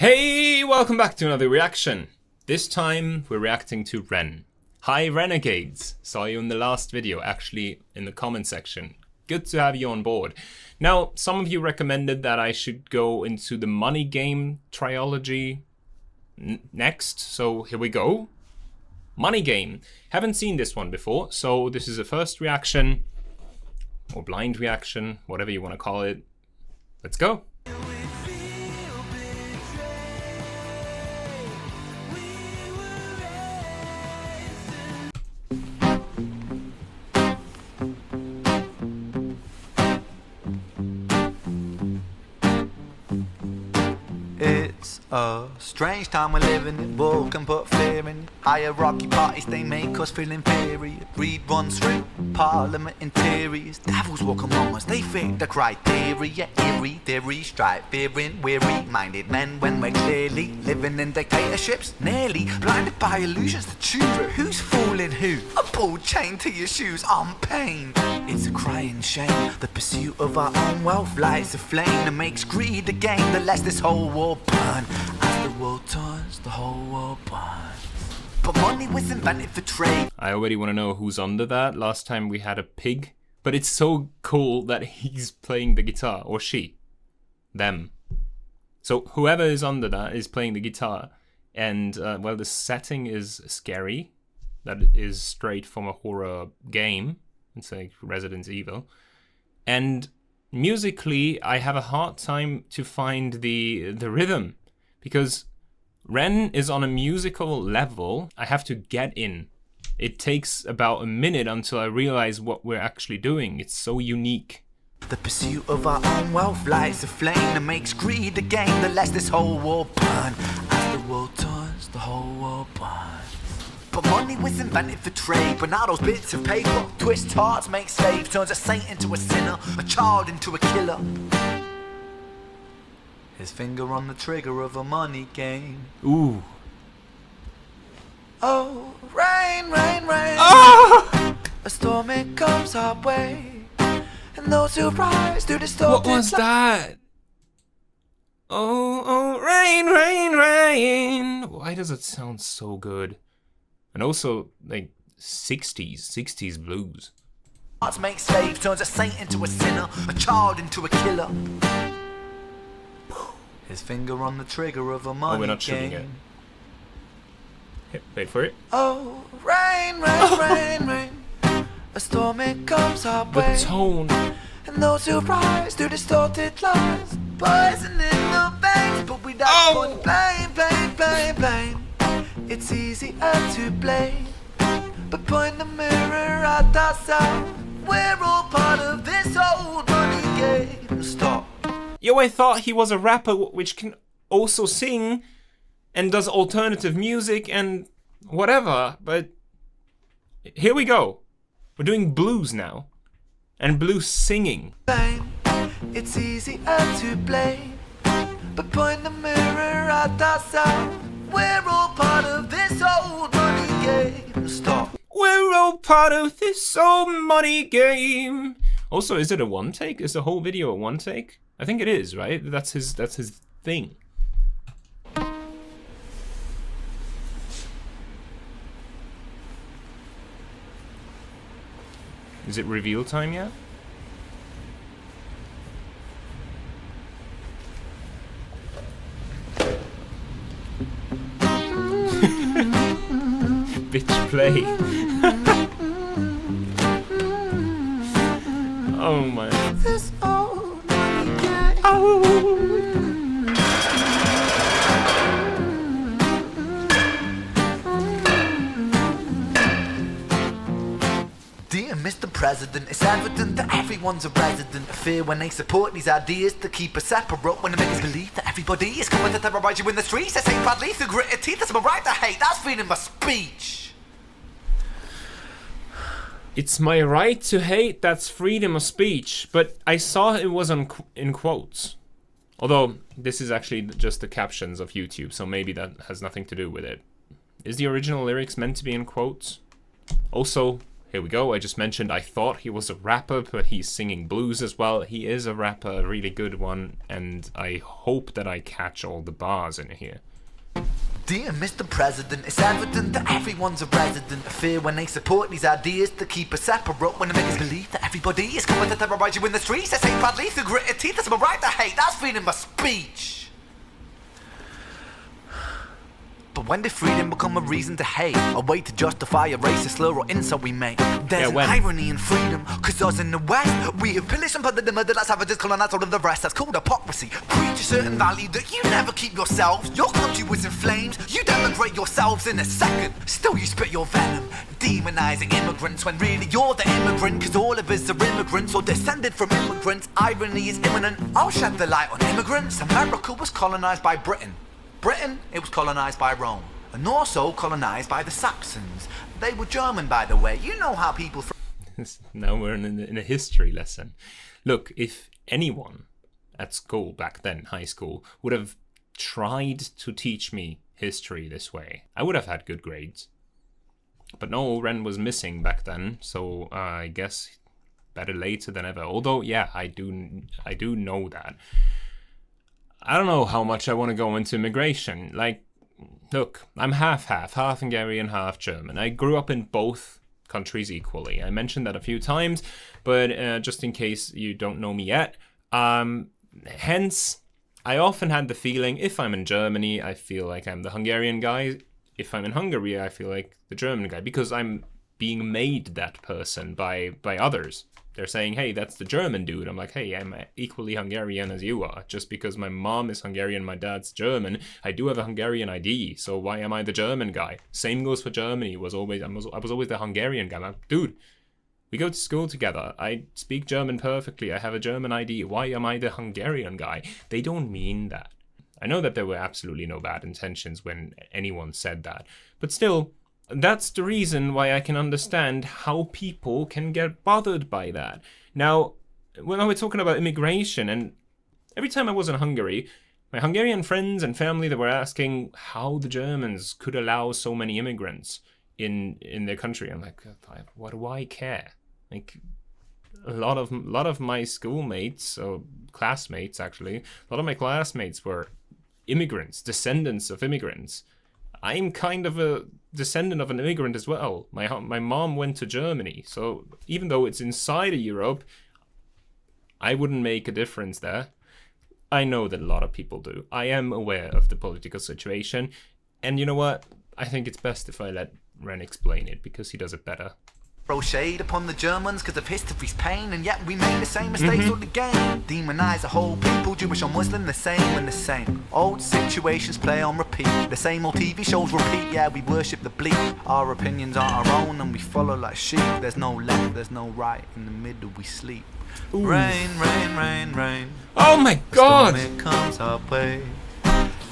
Hey, welcome back to another reaction. This time we're reacting to Ren. Hi Renegades, saw you in the last video, actually in the comment section. Good to have you on board. Now, some of you recommended that I should go into the Money Game trilogy next, so here we go. Money Game. Haven't seen this one before, so this is a first reaction, or blind reaction, whatever you want to call it. Let's go. It's a strange time we're living in. War can put fear in. Hierarchy parties, they make us feel inferior. Greed runs through parliament interiors. Devils walk among us, they fit the criteria. Eerie theory, strife, fearing, weary-minded men when we're clearly living in dictatorships. Nearly blinded by illusions to choose who's fooling who. A ball chain to your shoes on pain. It's a crying shame. The pursuit of our own wealth lights a flame that makes greed a game that lets this whole war burn. As the world turns, the whole world burns. But money was invented for trade. I already want to know who's under that. Last time we had a pig. But it's so cool that he's playing the guitar. Or she. Them. So whoever is under that is playing the guitar. And, well, the setting is scary. That is straight from a horror game. It's like Resident Evil. And musically, I have a hard time to find the rhythm. Because Ren is on a musical level I have to get in. It takes about a minute until I realize what we're actually doing. It's so unique. The pursuit of our own wealth lights a flame that makes greed a game that lets this whole world burn. As the world turns, the whole world burns. But money was invented for trade. But now those bits of paper twist hearts, make slaves, turns a saint into a sinner, a child into a killer. His finger on the trigger of a money game. Ooh. Oh, rain, rain, rain. Ah! A storm it comes our way, and those who rise through the storm. What was that? Oh, oh, rain, rain, rain. Why does it sound so good? And also, like, 60s blues. Hearts make slaves, turns a saint into a sinner, a child into a killer. His finger on the trigger of a money game. Oh, we're not shooting it. Here, wait for it. Oh, rain, rain, rain, rain. A storm it comes our way. The tone. And those who rise through distorted lies, poison in the veins, but we don't put blame. It's easier to blame, but point the mirror at ourselves. We're all part of this old money game. Stop. Yo, I thought he was a rapper which can also sing and does alternative music and whatever, but here we go. We're doing blues now. And blues singing. It's easier to blame, but point the mirror at ourselves. We're all part of this old money game. Stop. We're all part of this old money game. Also, is it a one take? Is the whole video a one take? I think it is, right? That's his thing. Is it reveal time yet? Bitch play. Oh my. This old money game. Oh. Dear Mr. President, it's evident that everyone's a resident of fear when they support these ideas to keep us separate. When they make us believe that everybody is coming to terrorize you in the streets. They say badly through gritted teeth. That's my right to hate. That's freedom of speech. It's my right to hate, that's freedom of speech. But I saw it was in quotes. Although, this is actually just the captions of YouTube, so maybe that has nothing to do with it. Is the original lyrics meant to be in quotes? Also, here we go. I just mentioned I thought he was a rapper, but he's singing blues as well. He is a rapper, a really good one, and I hope that I catch all the bars in here. Dear Mr. President, it's evident that everyone's a resident of fear when they support these ideas to keep us separate. When they make us believe that everybody is coming to terrorize you in the streets. They say proudly through gritted teeth, it's my right to hate. That's freedom of speech. But when did freedom become a reason to hate? A way to justify a racist slur or insult we make? There's an irony in freedom, cause us in the West, we have pillaged and plundered the murder like savages, colonized all of the rest. That's called hypocrisy. Preach a certain value that you never keep yourselves. Your country was in flames, you denigrate yourselves in a second. Still you spit your venom, demonizing immigrants when really you're the immigrant. Cause all of us are immigrants or descended from immigrants. Irony is imminent, I'll shed the light on immigrants. America was colonized by Britain. Britain, it was colonized by Rome, and also colonized by the Saxons. They were German, by the way. You know how people... Now we're in a history lesson. Look, if anyone at school back then, high school, would have tried to teach me history this way, I would have had good grades. But no, Ren was missing back then, so I guess better later than ever. Although, yeah, I do know that. I don't know how much I want to go into immigration. Like, look, I'm half Hungarian, half German. I grew up in both countries equally. I mentioned that a few times, but just in case you don't know me yet. Hence, I often had the feeling, if I'm in Germany, I feel like I'm the Hungarian guy. If I'm in Hungary, I feel like the German guy, because I'm being made that person by others. They're saying, hey, that's the German dude. I'm like, hey, I'm equally Hungarian as you are. Just because my mom is Hungarian, my dad's German, I do have a Hungarian ID. So why am I the German guy? Same goes for Germany. I was always the Hungarian guy. I'm like, dude, we go to school together. I speak German perfectly. I have a German ID. Why am I the Hungarian guy? They don't mean that. I know that there were absolutely no bad intentions when anyone said that. But still... that's the reason why I can understand how people can get bothered by that. Now, when we're talking about immigration, and every time I was in Hungary, my Hungarian friends and family, they were asking how the Germans could allow so many immigrants in their country. I'm like, what do I care? Like, a lot of my schoolmates, or classmates actually, a lot of my classmates were immigrants, descendants of immigrants. I'm kind of a descendant of an immigrant as well. My mom went to Germany, so even though it's inside of Europe, I wouldn't make a difference there. I know that a lot of people do. I am aware of the political situation, and you know what? I think it's best if I let Ren explain it, because he does it better. Throw shade upon the Germans because of history's pain, and yet we made the same mistakes all again. Demonize a whole people, Jewish or Muslim, the same and the same. Old situations play on repeat, the same old TV shows repeat. Yeah, we worship the bleak, our opinions aren't our own, and we follow like sheep. There's no left, there's no right, in the middle we sleep. Ooh. Rain, rain, rain, rain. Oh my God! It comes our way.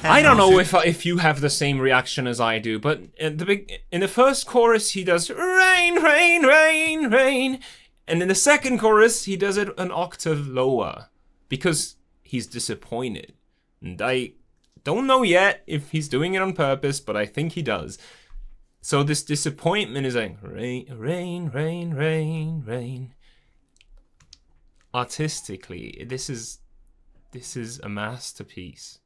I don't know if you have the same reaction as I do, but in the first chorus he does rain, rain, rain, rain, and in the second chorus he does it an octave lower because he's disappointed. And I don't know yet if he's doing it on purpose, but I think he does. So this disappointment is like rain, rain, rain, rain, rain. Artistically, this is a masterpiece.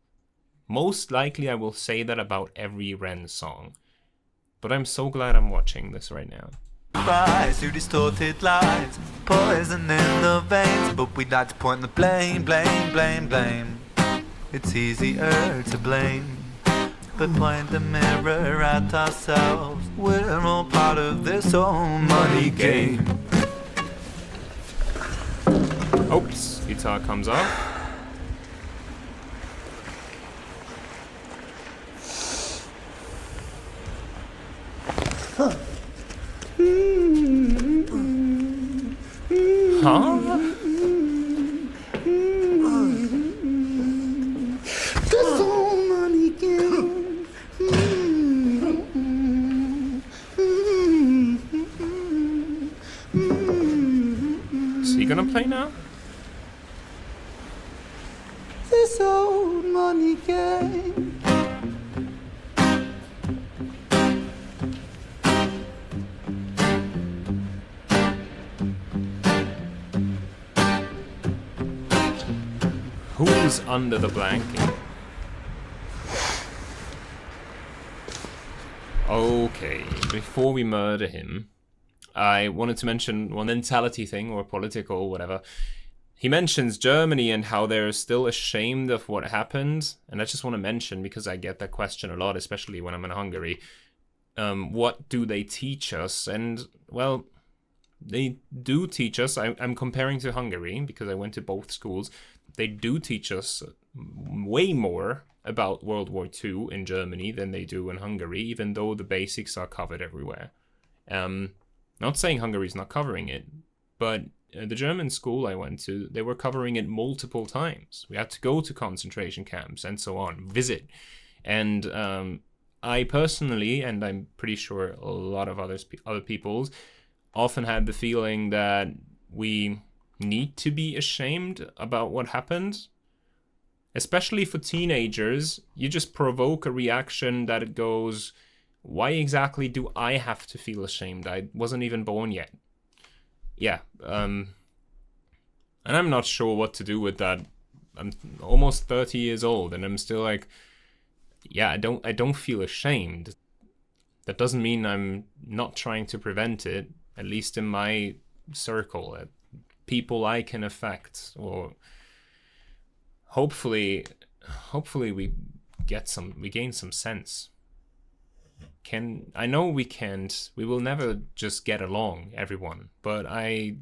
Most likely I will say that about every Ren song. But I'm so glad I'm watching this right now. Rise through distorted lies, poison in the veins, but we'd like to point the blame, blame, blame, blame. It's easier to blame, but point the mirror at ourselves. We're all part of this old money game. Oops, guitar comes off. Huh? Is he gonna play now? This old money game. Who's under the blanket? Okay, before we murder him, I wanted to mention one mentality thing, or political, whatever. He mentions Germany and how they're still ashamed of what happened. And I just want to mention, because I get that question a lot, especially when I'm in Hungary, what do they teach us? And, well, they do teach us. I'm comparing to Hungary because I went to both schools. They do teach us way more about World War II in Germany than they do in Hungary, even though the basics are covered everywhere. Not saying Hungary's not covering it, but the German school I went to, they were covering it multiple times. We had to go to concentration camps and so on, visit. And I personally, and I'm pretty sure a lot of other peoples, often had the feeling that we need to be ashamed about what happened. Especially for teenagers, you just provoke a reaction that it goes, why exactly do I have to feel ashamed? I wasn't even born yet. Yeah, and I'm not sure what to do with that. I'm almost 30 years old, and I'm still like, yeah, I don't feel ashamed. That doesn't mean I'm not trying to prevent it, at least in my circle, people I can affect, or hopefully we gain some sense. I know we will never just get along, everyone, but at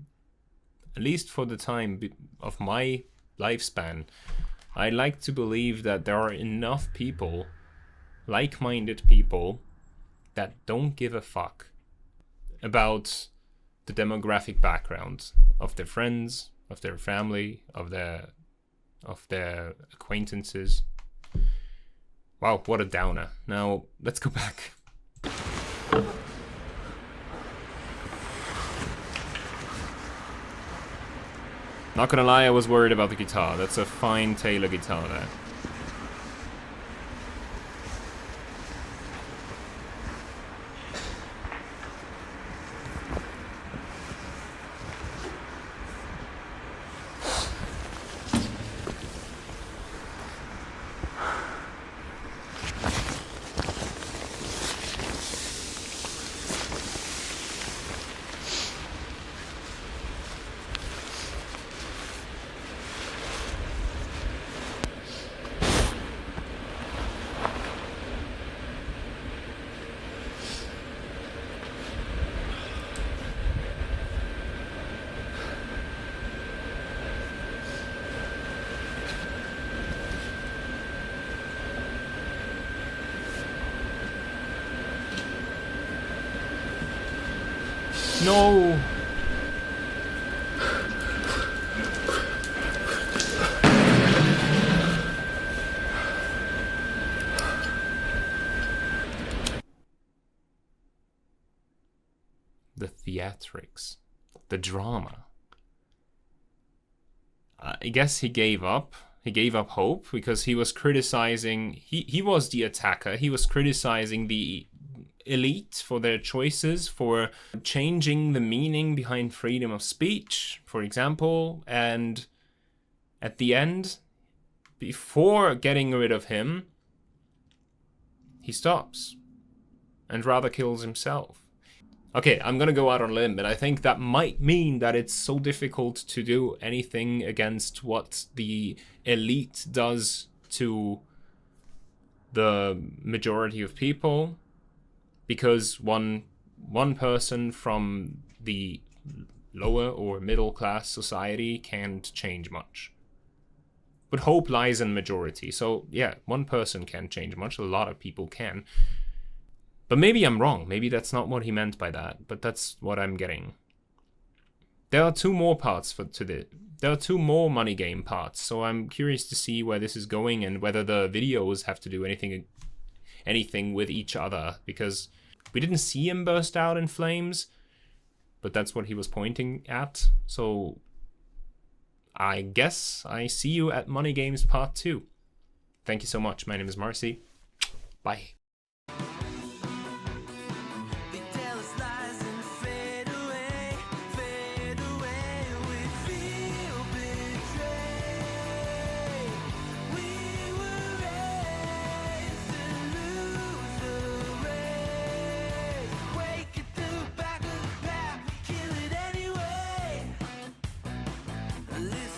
least for the time of my lifespan, I like to believe that there are enough people, like-minded people, that don't give a fuck about the demographic background of their friends, of their family, of their acquaintances. Wow, what a downer. Now, let's go back. Not gonna lie, I was worried about the guitar. That's a fine Taylor guitar there. No! The theatrics. The drama. I guess he gave up. He gave up hope because he was criticizing... He was the attacker. He was criticizing the elite for their choices, for changing the meaning behind freedom of speech, for example. And at the end, before getting rid of him, he stops and rather kills himself. Okay, I'm gonna go out on a limb, but I think that might mean that it's so difficult to do anything against what the elite does to the majority of people, because one person from the lower or middle class society can't change much. But hope lies in majority. So yeah, one person can't change much, a lot of people can. But maybe I'm wrong. Maybe that's not what he meant by that, but that's what I'm getting. There are two more parts there are two more money game parts, so I'm curious to see where this is going and whether the videos have to do anything with each other, because we didn't see him burst out in flames, but that's what he was pointing at. So I guess I see you at Money Games Part 2. Thank you so much. My name is MarCee. Bye. listen.